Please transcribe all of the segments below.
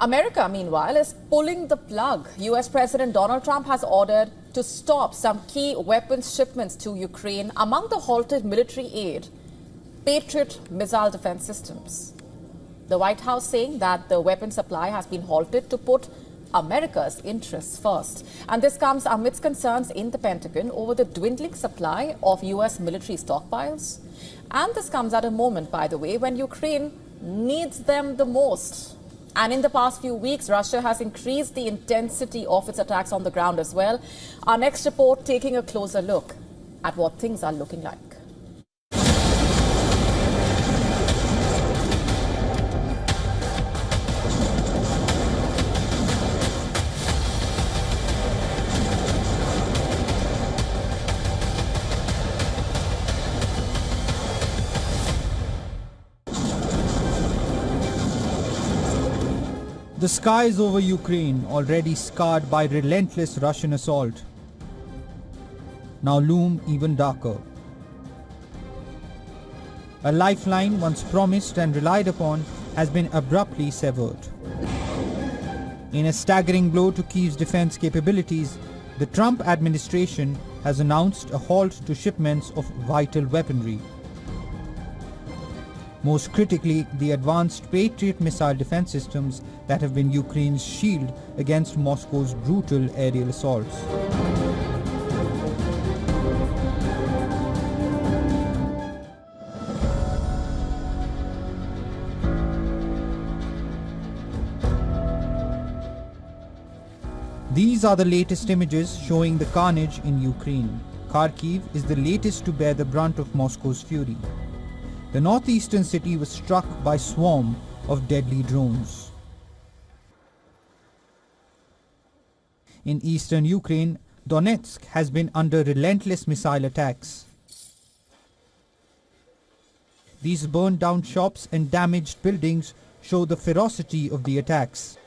America, meanwhile, is pulling the plug. US President Donald Trump has ordered to stop some key weapons shipments to Ukraine. Among the halted military aid, Patriot missile defense systems. The White House saying that the weapon supply has been halted to put America's interests first. And this comes amidst concerns in the Pentagon over the dwindling supply of US military stockpiles. And this comes at a moment, by the way, when Ukraine needs them the most. And in the past few weeks, Russia has increased the intensity of its attacks on the ground as well. Our next report taking a closer look at what things are looking like. The skies over Ukraine, already scarred by relentless Russian assault, now loom even darker. A lifeline once promised and relied upon has been abruptly severed. In a staggering blow to Kyiv's defense capabilities, the Trump administration has announced a halt to shipments of vital weaponry. Most critically, the advanced Patriot missile defense systems that have been Ukraine's shield against Moscow's brutal aerial assaults. These are the latest images showing the carnage in Ukraine. Kharkiv is the latest to bear the brunt of Moscow's fury. The northeastern city was struck by a swarm of deadly drones. In eastern Ukraine, Donetsk has been under relentless missile attacks. These burned down shops and damaged buildings show the ferocity of the attacks.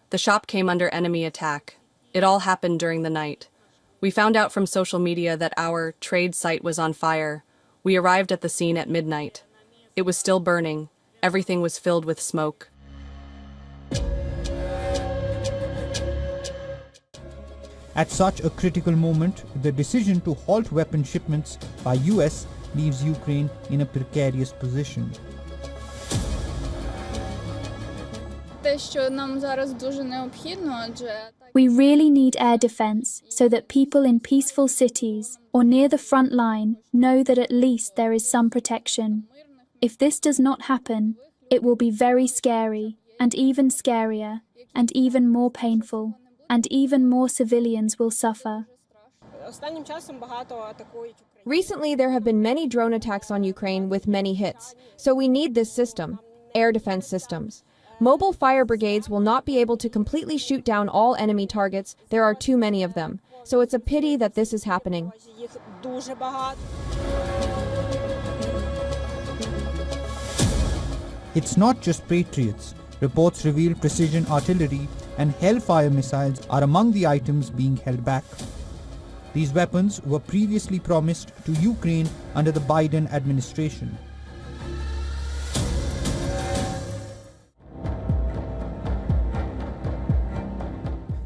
The shop came under enemy attack. It all happened during the night. We found out from social media that our trade site was on fire. We arrived at the scene at midnight. It was still burning. Everything was filled with smoke. At such a critical moment, the decision to halt weapon shipments by US leaves Ukraine in a precarious position. We really need air defense so that people in peaceful cities or near the front line know that at least there is some protection. If this does not happen, it will be very scary, and even scarier, and even more painful, and even more civilians will suffer. Recently, there have been many drone attacks on Ukraine with many hits, so we need this system, air defense systems. Mobile fire brigades will not be able to completely shoot down all enemy targets. There are too many of them. So it's a pity that this is happening. It's not just Patriots. Reports reveal precision artillery and Hellfire missiles are among the items being held back. These weapons were previously promised to Ukraine under the Biden administration.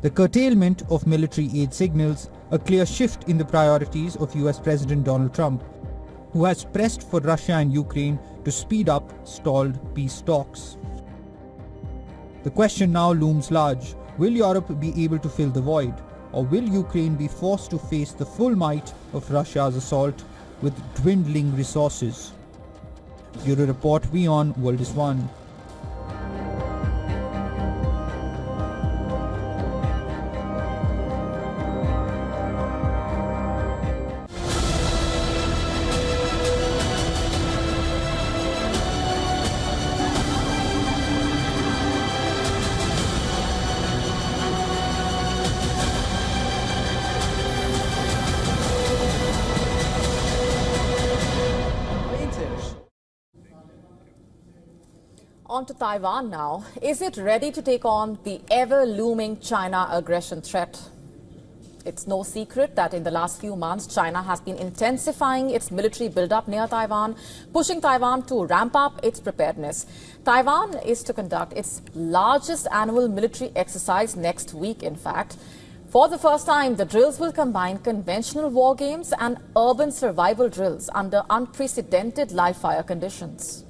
The curtailment of military aid signals a clear shift in the priorities of US President Donald Trump, who has pressed for Russia and Ukraine to speed up stalled peace talks. The question now looms large. Will Europe be able to fill the void, or will Ukraine be forced to face the full might of Russia's assault with dwindling resources? Bureau Report, WION World is One. On to Taiwan now. Is it ready to take on the ever-looming China aggression threat? It's no secret that in the last few months, China has been intensifying its military buildup near Taiwan, pushing Taiwan to ramp up its preparedness. Taiwan is to conduct its largest annual military exercise next week, in fact. For the first time, the drills will combine conventional war games and urban survival drills under unprecedented live-fire conditions.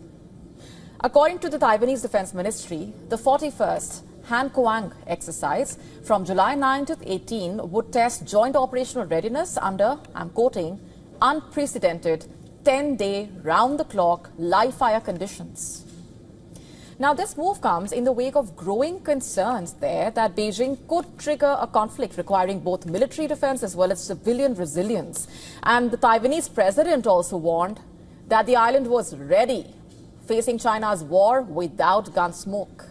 According to the Taiwanese Defense Ministry, the 41st Han exercise from July 9 to 18 would test joint operational readiness under, I'm quoting, unprecedented 10-day round-the-clock live-fire conditions. Now, this move comes in the wake of growing concerns there that Beijing could trigger a conflict requiring both military defense as well as civilian resilience. And the Taiwanese president also warned that the island was ready, facing China's war without gun smoke.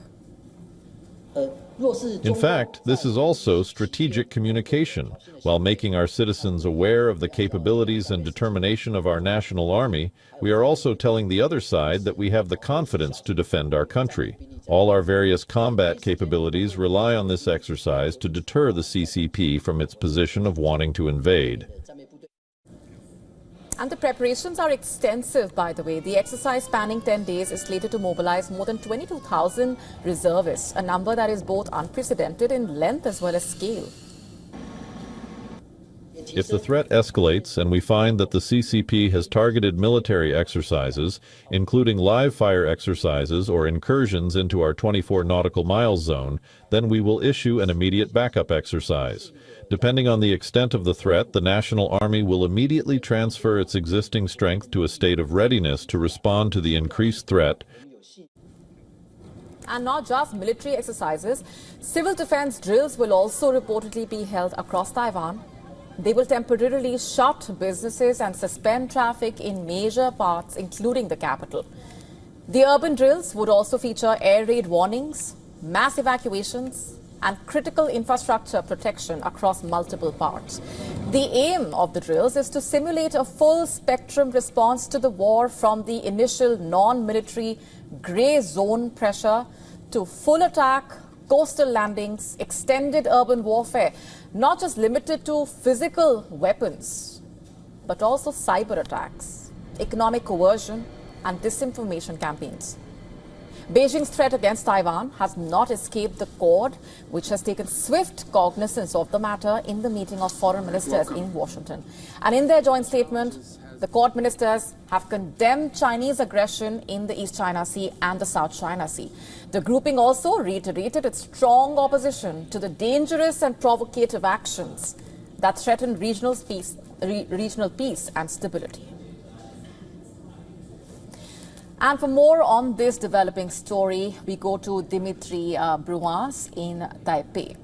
In fact, this is also strategic communication. While making our citizens aware of the capabilities and determination of our national army, we are also telling the other side that we have the confidence to defend our country. All our various combat capabilities rely on this exercise to deter the CCP from its position of wanting to invade. And the preparations are extensive, by the way. The exercise spanning 10 days is slated to mobilize more than 22,000 reservists, a number that is both unprecedented in length as well as scale. If the threat escalates and we find that the CCP has targeted military exercises, including live-fire exercises or incursions into our 24 nautical miles zone, then we will issue an immediate backup exercise. Depending on the extent of the threat, the National Army will immediately transfer its existing strength to a state of readiness to respond to the increased threat. And not just military exercises, civil defense drills will also reportedly be held across Taiwan. They will temporarily shut businesses and suspend traffic in major parts, including the capital. The urban drills would also feature air raid warnings, mass evacuations, and critical infrastructure protection across multiple parts. The aim of the drills is to simulate a full spectrum response to the war, from the initial non-military grey zone pressure to full attack, coastal landings, extended urban warfare, not just limited to physical weapons, but also cyber attacks, economic coercion, and disinformation campaigns. Beijing's threat against Taiwan has not escaped the Quad, which has taken swift cognizance of the matter in the meeting of foreign ministers in Washington. And in their joint statement, the Quad ministers have condemned Chinese aggression in the East China Sea and the South China Sea. The grouping also reiterated its strong opposition to the dangerous and provocative actions that threaten regional peace and stability. And for more on this developing story, we go to Dimitri Bruins in Taipei.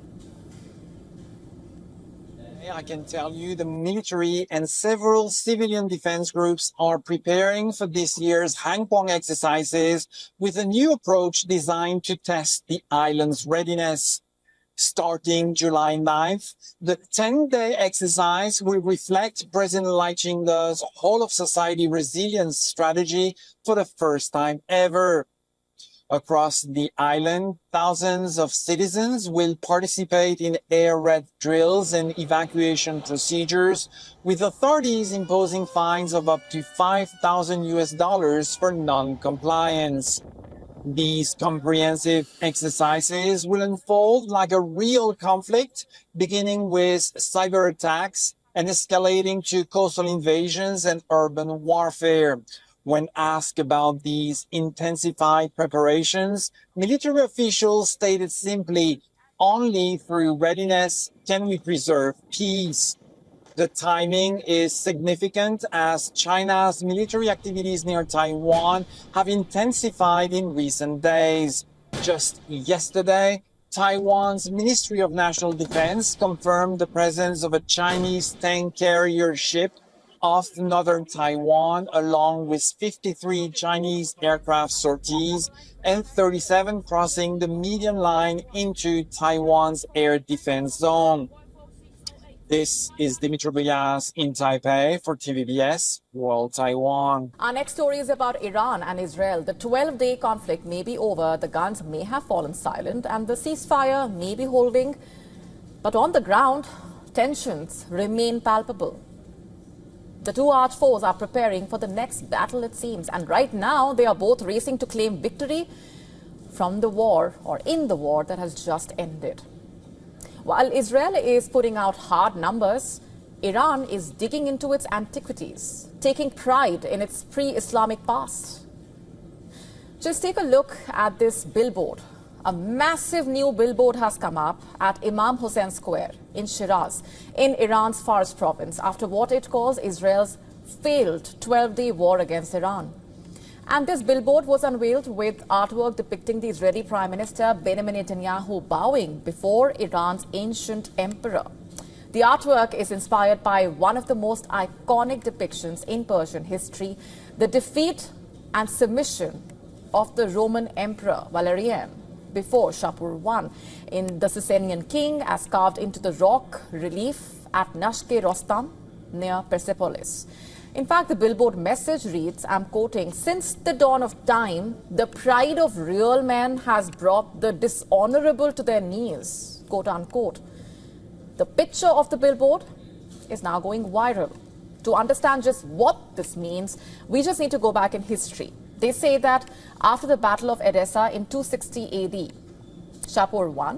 I can tell you the military and several civilian defense groups are preparing for this year's Hangguang exercises with a new approach designed to test the island's readiness. Starting July 9th, the 10-day exercise will reflect President Lai Ching-te's whole-of-society resilience strategy for the first time ever. Across the island, thousands of citizens will participate in air raid drills and evacuation procedures, with authorities imposing fines of up to $5,000 for non-compliance. These comprehensive exercises will unfold like a real conflict, beginning with cyber attacks and escalating to coastal invasions and urban warfare. When asked about these intensified preparations, military officials stated simply, "Only through readiness can we preserve peace." The timing is significant as China's military activities near Taiwan have intensified in recent days. Just yesterday, Taiwan's Ministry of National Defense confirmed the presence of a Chinese tank carrier ship off northern Taiwan, along with 53 Chinese aircraft sorties and 37 crossing the median line into Taiwan's air defense zone. This is Dimitri Buyas in Taipei for TVBS World Taiwan. Our next story is about Iran and Israel. The 12-day conflict may be over, the guns may have fallen silent, and the ceasefire may be holding. But on the ground, tensions remain palpable. The two arch foes are preparing for the next battle, it seems, and right now they are both racing to claim victory from the war or in the war that has just ended. While Israel is putting out hard numbers, Iran is digging into its antiquities, taking pride in its pre-Islamic past. Just take a look at this billboard. A massive new billboard has come up at Imam Hussein Square in Shiraz, in Iran's Fars province, after what it calls Israel's failed 12-day war against Iran. And this billboard was unveiled with artwork depicting the Israeli Prime Minister Benjamin Netanyahu bowing before Iran's ancient emperor. The artwork is inspired by one of the most iconic depictions in Persian history, the defeat and submission of the Roman Emperor Valerian before Shapur I in the Sasanian king, as carved into the rock relief at Nashke Rostam near Persepolis. In fact, the billboard message reads, I'm quoting, "Since the dawn of time, the pride of real men has brought the dishonorable to their knees," quote unquote. The picture of the billboard is now going viral. To understand just what this means, we just need to go back in history. They say that after the Battle of Edessa in 260 AD, Shapur I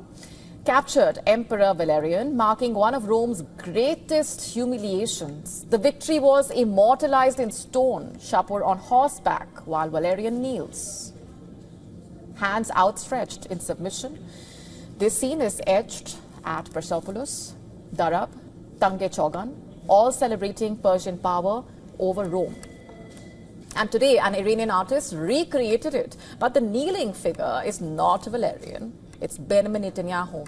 captured Emperor Valerian, marking one of Rome's greatest humiliations. The victory was immortalized in stone, Shapur on horseback while Valerian kneels, hands outstretched in submission. This scene is etched at Persepolis, Darab, Tange Chogan, all celebrating Persian power over Rome. And today, an Iranian artist recreated it. But the kneeling figure is not Valerian. It's Benjamin Netanyahu,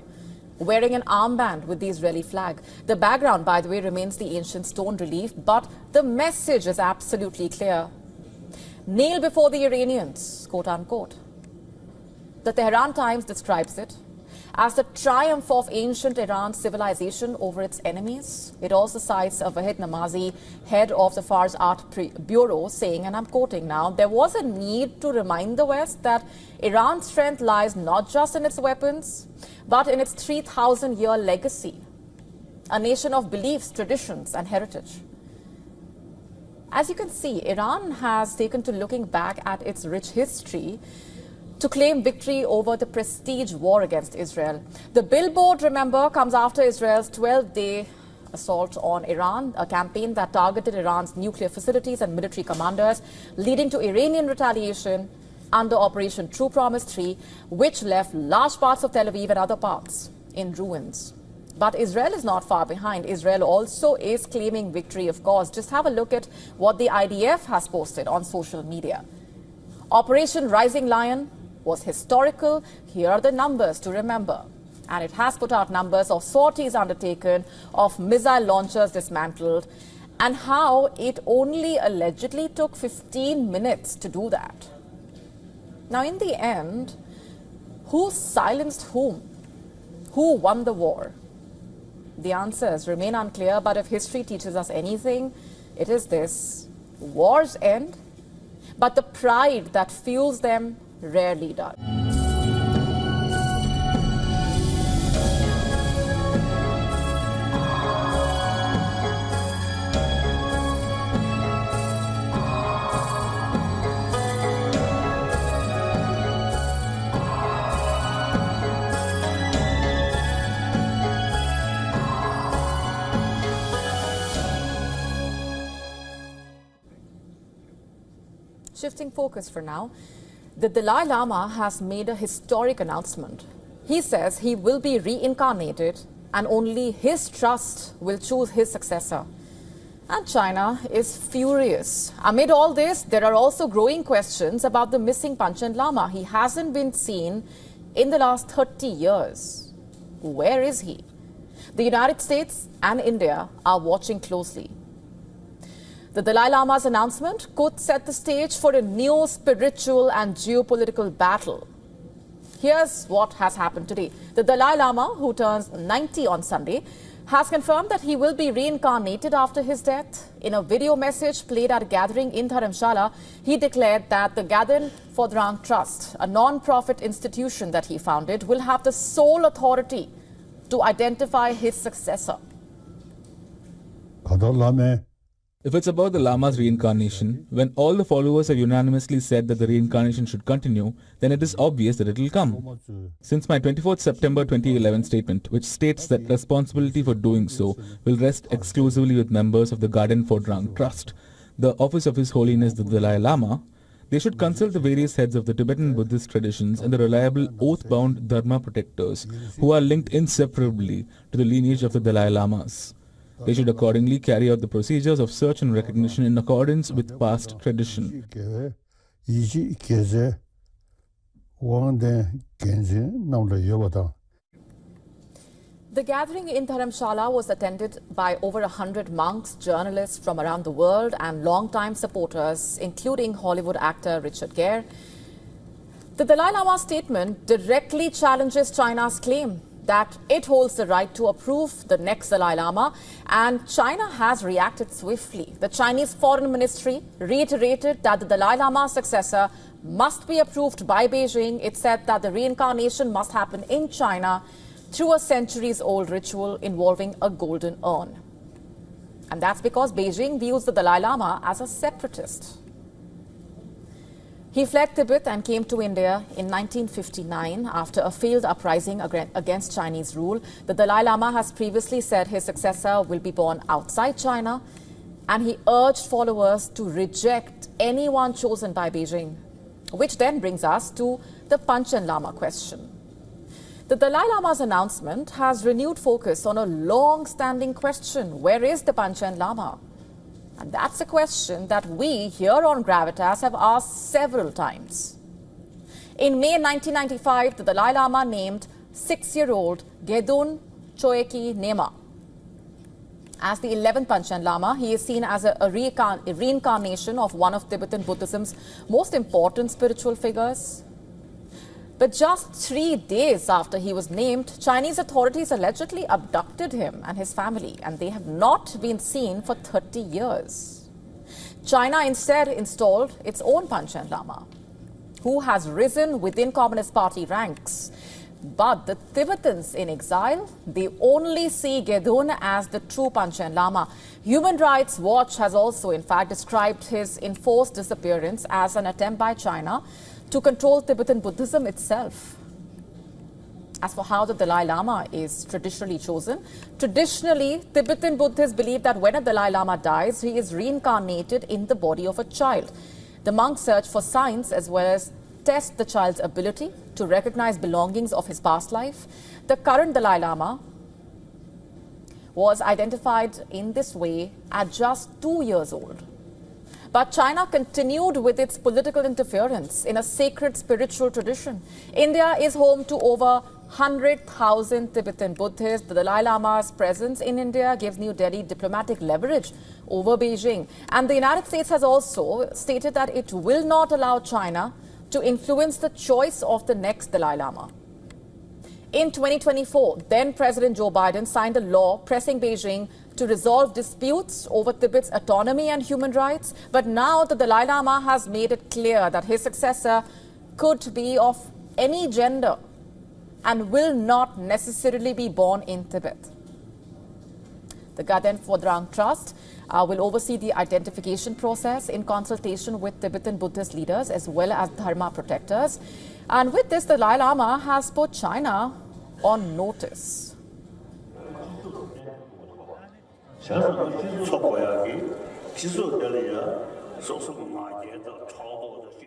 wearing an armband with the Israeli flag. The background, by the way, remains the ancient stone relief, but the message is absolutely clear. Kneel before the Iranians, quote unquote. The Tehran Times describes it as the triumph of ancient Iran's civilization over its enemies. It also cites Vahid Namazi, head of the Fars Art Bureau, saying, and I'm quoting now, "There was a need to remind the West that Iran's strength lies not just in its weapons, but in its 3,000-year legacy, a nation of beliefs, traditions, and heritage." As you can see, Iran has taken to looking back at its rich history to claim victory over the prestige war against Israel. The billboard, remember, comes after Israel's 12-day assault on Iran, a campaign that targeted Iran's nuclear facilities and military commanders, leading to Iranian retaliation under Operation True Promise 3, which left large parts of Tel Aviv and other parts in ruins. But Israel is not far behind. Israel also is claiming victory, of course. Just have a look at what the IDF has posted on social media. Operation Rising Lion was historical. Here are the numbers to remember. And it has put out numbers of sorties undertaken, of missile launchers dismantled, and how it only allegedly took 15 minutes to do that. Now, in the end, who silenced whom? Who won the war? The answers remain unclear, but if history teaches us anything, it is this: wars end, but the pride that fuels them rarely does. Shifting focus for now, the Dalai Lama has made a historic announcement. He says he will be reincarnated and only his trust will choose his successor. And China is furious. Amid all this, there are also growing questions about the missing Panchen Lama. He hasn't been seen in the last 30 years. Where is he? The United States and India are watching closely. The Dalai Lama's announcement could set the stage for a new spiritual and geopolitical battle. Here's what has happened today. The Dalai Lama, who turns 90 on Sunday, has confirmed that he will be reincarnated after his death. In a video message played at a gathering in Dharamshala, he declared that the Gaden Phodrang Trust, a non-profit institution that he founded, will have the sole authority to identify his successor. If it's about the Lama's reincarnation, when all the followers have unanimously said that the reincarnation should continue, then it is obvious that it will come. Since my 24th September 2011 statement, which states that responsibility for doing so will rest exclusively with members of the Garden for Drang Trust, the office of His Holiness the Dalai Lama, they should consult the various heads of the Tibetan Buddhist traditions and the reliable oath-bound Dharma protectors who are linked inseparably to the lineage of the Dalai Lamas. They should accordingly carry out the procedures of search and recognition in accordance with past tradition. The gathering in Dharamshala was attended by over 100 monks, journalists from around the world and longtime supporters, including Hollywood actor Richard Gere. The Dalai Lama's statement directly challenges China's claim that it holds the right to approve the next Dalai Lama, and China has reacted swiftly. The Chinese Foreign Ministry reiterated that the Dalai Lama's successor must be approved by Beijing. It said that the reincarnation must happen in China through a centuries-old ritual involving a golden urn. And that's because Beijing views the Dalai Lama as a separatist. He fled Tibet and came to India in 1959 after a failed uprising against Chinese rule. The Dalai Lama has previously said his successor will be born outside China, and he urged followers to reject anyone chosen by Beijing, which then brings us to the Panchen Lama question. The Dalai Lama's announcement has renewed focus on a long-standing question: where is the Panchen Lama? And that's a question that we here on Gravitas have asked several times. In May 1995, the Dalai Lama named 6-year-old Gedun Choeki Nema as the 11th Panchen Lama. He is seen as a reincarnation of one of Tibetan Buddhism's most important spiritual figures. But just 3 days after he was named, Chinese authorities allegedly abducted him and his family, and they have not been seen for 30 years. China instead installed its own Panchen Lama, who has risen within Communist Party ranks. But the Tibetans in exile, they only see Gedun as the true Panchen Lama. Human Rights Watch has also, in fact, described his enforced disappearance as an attempt by China to control Tibetan Buddhism itself. As for how the Dalai Lama is traditionally chosen, traditionally, Tibetan Buddhists believe that when a Dalai Lama dies, he is reincarnated in the body of a child. The monks search for signs as well as test the child's ability to recognize belongings of his past life. The current Dalai Lama was identified in this way at just 2 years old. But China continued with its political interference in a sacred spiritual tradition. India is home to over 100,000 Tibetan Buddhists. The Dalai Lama's presence in India gives New Delhi diplomatic leverage over Beijing. And the United States has also stated that it will not allow China to influence the choice of the next Dalai Lama. In 2024, then President Joe Biden signed a law pressing Beijing to resolve disputes over Tibet's autonomy and human rights. But now the Dalai Lama has made it clear that his successor could be of any gender and will not necessarily be born in Tibet. The Garden for Drang Trust will oversee the identification process in consultation with Tibetan Buddhist leaders as well as Dharma protectors. And with this, the Dalai Lama has put China on notice.